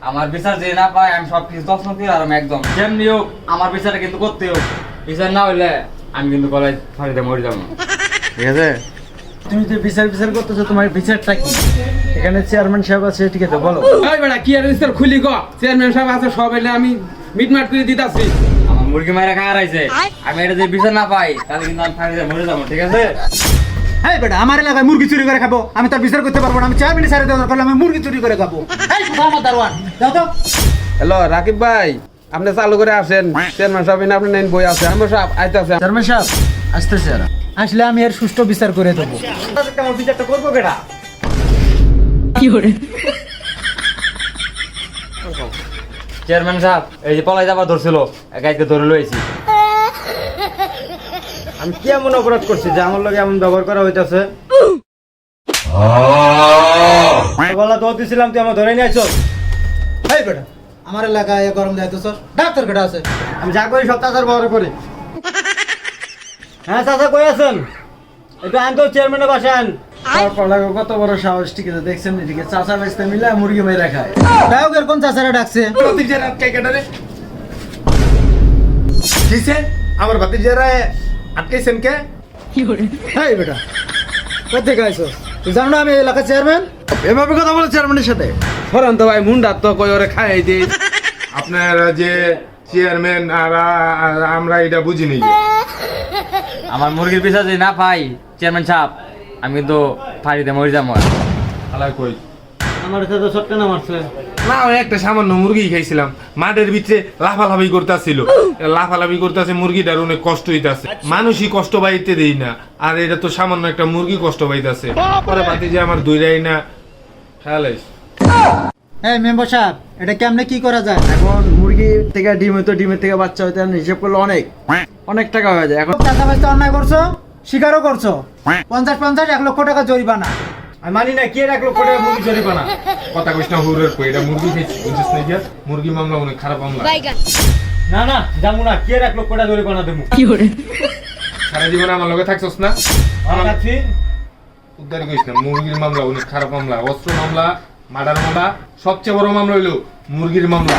আমার বিচার যে না পায় আমি সবকিছু যত্ন করি আর আমি একদম যেমনি হোক আমার বিচারটা কিন্তু করতে হোক। বিচার না হইলে আমি কিন্তু কলেজ ফাঁড়িতে মরে যাবো। ঠিক আছে, তুমি যে বিচার করতেছো, তোমার বিচারটা কি? এখানে চেয়ারম্যান সাহেব আছে, ঠিক আছে বলো। ওই বেটা কি আর বিচার খুলি গো, চেয়ারম্যান সাহেব আছে সব এলে আমি মিটমাট করে দিতাছি। আমার মুরগি মায়েরা খাওয়া রাইছে, আমি এটা যদি বিচার না পাই তাহলে কিন্তু আমি ফাঁড়িতে মরে যাবো। ঠিক আছে, হ্যাঁ বেটা, আমার এলাকায় মুরগি চুরি করে খাবো, আমি তার বিচার করতে পারবো না। আমি চেয়ারম্যান সাহেব দরকার করলে আমি মুরগি চুরি করে খাবো। এই কোথাও আমার দারোয়ান, যাও তো। হ্যালো রাকিব ভাই, আপনি চালু করে আসেন। চেয়ারম্যান সাহেব আপনি নেন বই আছে, আমার সব আইতে আছে। চেয়ারম্যান সাহেব আসতেছে, আসলে আমি এর সুষ্ঠু বিচার করে দেবো। আমার বিচারটা করবো কেটা? চেয়ারম্যান সাহেব, এই যে পলাই যাবার ধরছিল, গাইকে ধরে লইছি। আমি কি এমন অপরাধ করছি যে আমার লগে এমন ব্যবহার করা হইতাছে? গলা দোয়া দিছিলাম, তুই আমার ধরে নিয়ে আসছ। এই বেটা, আমার এলাকায় গরম যাইতেছ, ডাক্তার কেটা আছে? আমি যা করি সব চাচার ব্যবহার করি। হ্যাঁ চাচা কই আছেন? একটু আন তো, চেয়ারম্যানের বাসায় আন। কত বড় সাহস, ঠিক আছে দেখছেন? ঠিক আছে, চাচা বেচতে মিলে মুরগি মেরে খায়। তাও এরকম চাচারা ডাকছে। আমার ভাতিজারা আটকাইছেন কে? হ্যাঁ বেটা, কোথেকে আইছো? তুই জানো না আমি এলাকার চেয়ারম্যান? এভাবে কথা বলে চেয়ারম্যানের সাথে? ফরান তো ভাই মুন্ডা তো কই ওরে খাই দিই। আপনারা যে চেয়ারম্যান আর আমরা এটা বুঝিনি। আমার মুরগির বিচার যদি না পাই চেয়ারম্যান সাহেব, আমি কিন্তু ফাঁড়িতে মরে যাবো। আলাই কই আমার সাথে ছটকা না মারছে। না, ওই একটা সামান্য মুরগি খাইছিলাম, মাঠের ভিতরে লাফালাফি করতেছিল, লাফালাফি করতেছে, মুরগিটার অনেক কষ্ট হইতাছে। মানুষই কষ্ট পাইতে দেই না, আর এটা তো সামান্য একটা মুরগি কষ্ট পাইতাছে। পরে বাতি যে আমার দুইরাই না খেয়াল আইস। এই মেম্বার সাহেব, এটা কেমনে কি করা যায়? এখন মুরগি থেকে ডিম হইতো, ডিমের থেকে বাচ্চা হইতো, হিসেব করলে অনেক টাকা হয়ে যায়। এখন টাকা পয়সা অন্যায় করছো, স্বীকারও করছো। 50-50 1 লক্ষ টাকা জরিমানা। আমি মানি না, কি 1 লক্ষ টাকা মুরগি জরিমানা? কথা কইস না হুরের কই, এটা মুরগি খাইছি বুঝছিস না? কি মুরগি মামলা অনেক খারাপ মামলা। না না যাবো না, কি 1 লক্ষ টাকা জরিমানা দেবো? সারা জীবন আমার লগে থাকছস না, আমার কাছে উদ্ধার করিস না। মুরগির মামলা অনেক খারাপ মামলা, অস্ত্র মামলা, মার্ডার মামলা, সবচেয়ে বড় মামলা হইলো মুরগির মামলা।